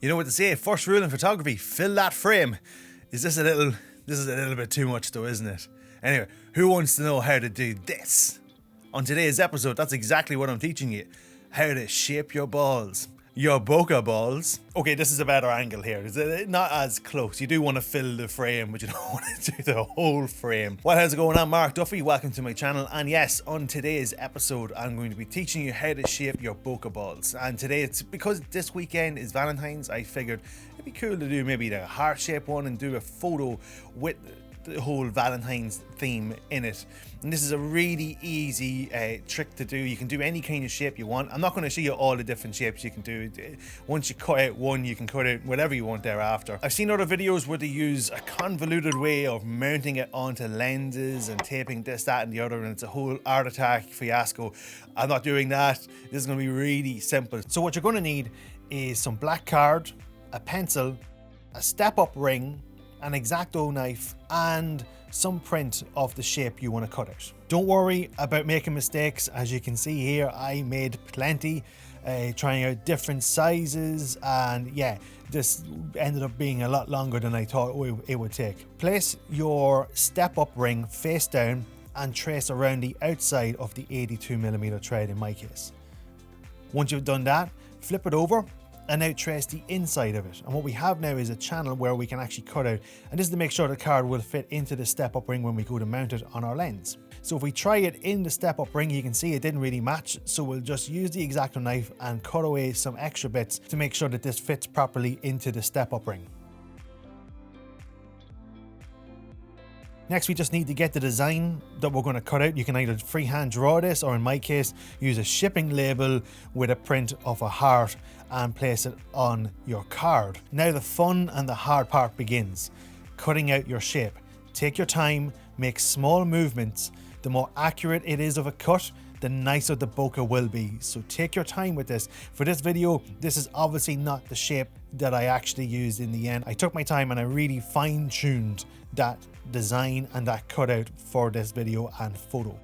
You know what to say, first rule in photography, fill that frame. This is a little bit too much though, isn't it? Anyway, who wants to know how to do this? On today's episode, that's exactly what I'm teaching you. How to shape your balls. Your bokeh balls. Okay, this is a better angle here. It's not as close. You do want to fill the frame, but you don't want to do the whole frame. Well, how's it going? I'm Mark Duffy. Welcome to my channel. And yes, on today's episode, I'm going to be teaching you how to shape your bokeh balls. And today, it's because this weekend is Valentine's, I figured it'd be cool to do maybe the heart-shaped one and do a photo with the whole Valentine's theme in it. And this is a really easy trick to do. You can do any kind of shape you want. I'm not going to show you all the different shapes you can do. Once you cut out one, you can cut out whatever you want thereafter. I've seen other videos where they use a convoluted way of mounting it onto lenses and taping this, that and the other, and it's a whole art attack fiasco. I'm not doing that. This is going to be really simple. So what you're going to need is some black card, a pencil, a step-up ring, an X-Acto knife, and some print of the shape you want to cut out. Don't worry about making mistakes. As you can see here, I made plenty, trying out different sizes, and yeah, this ended up being a lot longer than I thought it would take. Place your step-up ring face down and trace around the outside of the 82mm thread in my case. Once you've done that, flip it over and now trace the inside of it. And what we have now is a channel where we can actually cut out, and this is to make sure the card will fit into the step-up ring when we go to mount it on our lens. So if we try it in the step-up ring, you can see it didn't really match, so we'll just use the X-Acto knife and cut away some extra bits to make sure that this fits properly into the step-up ring. Next, we just need to get the design that we're going to cut out. You can either freehand draw this, or in my case, use a shipping label with a print of a heart and place it on your card. Now the fun and the hard part begins. Cutting out your shape. Take your time, make small movements. The more accurate it is of a cut, the nicer the bokeh will be. So take your time with this. For this video, this is obviously not the shape that I actually used in the end. I took my time and I really fine-tuned that design and that cutout for this video and photo.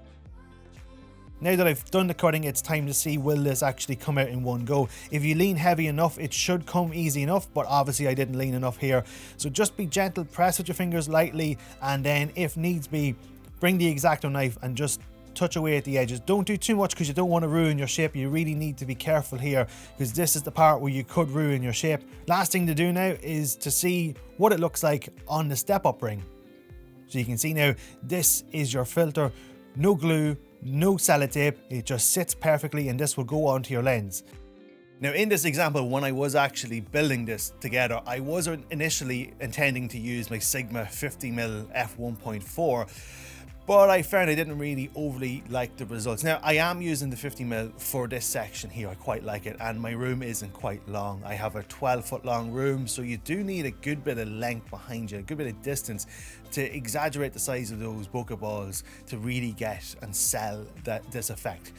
Now that I've done the cutting, it's time to see, will this actually come out in one go? If you lean heavy enough, it should come easy enough, but obviously I didn't lean enough here. So just be gentle, press with your fingers lightly, and then if needs be, bring the X-Acto knife and just touch away at the edges. Don't do too much because you don't want to ruin your shape. You really need to be careful here because this is the part where you could ruin your shape. Last thing to do now is to see what it looks like on the step-up ring. So you can see now, this is your filter. No glue, no sellotape. It just sits perfectly and this will go onto your lens. Now in this example, when I was actually building this together, I wasn't initially intending to use my Sigma 50mm f1.4, but I found I didn't really overly like the results. Now I am using the 50mm for this section here. I quite like it, and my room isn't quite long. I have a 12-foot long room, so you do need a good bit of length behind you, a good bit of distance to exaggerate the size of those bokeh balls to really get and sell this effect.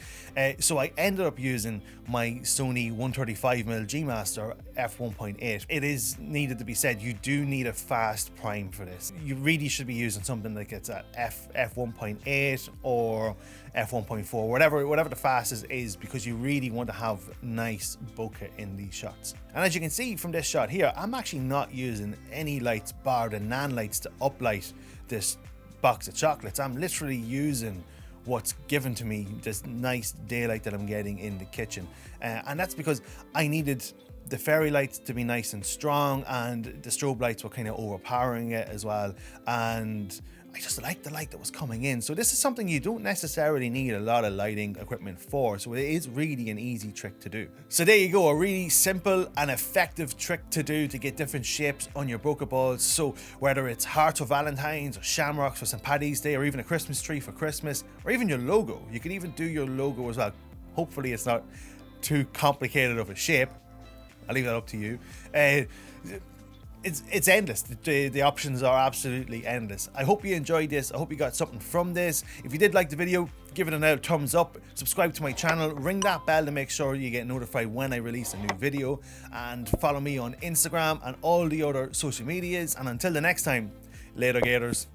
So I ended up using my Sony 135mm G Master f1.8. It is needed to be said, you do need a fast prime for this. You really should be using something like it's a f1.8 or f1.4, whatever the fastest is, because you really want to have nice bokeh in these shots. And as you can see from this shot here, I'm actually not using any lights bar the nan lights to uplight this box of chocolates. I'm literally using what's given to me, this nice daylight that I'm getting in the kitchen, and that's because I needed the fairy lights to be nice and strong, and the strobe lights were kind of overpowering it as well, and I just liked the light that was coming in. So this is something you don't necessarily need a lot of lighting equipment for, so it is really an easy trick to do. So there you go, a really simple and effective trick to do to get different shapes on your bokeh balls. So whether it's hearts for Valentine's, or shamrocks for St. Paddy's Day, or even a Christmas tree for Christmas, or even your logo, you can even do your logo as well. Hopefully it's not too complicated of a shape. I'll leave that up to you. It's endless. The options are absolutely endless. I hope you enjoyed this. I hope you got something from this. If you did like the video, give it a thumbs up, subscribe to my channel, ring that bell to make sure you get notified when I release a new video, and follow me on Instagram and all the other social medias. And until the next time, later gators.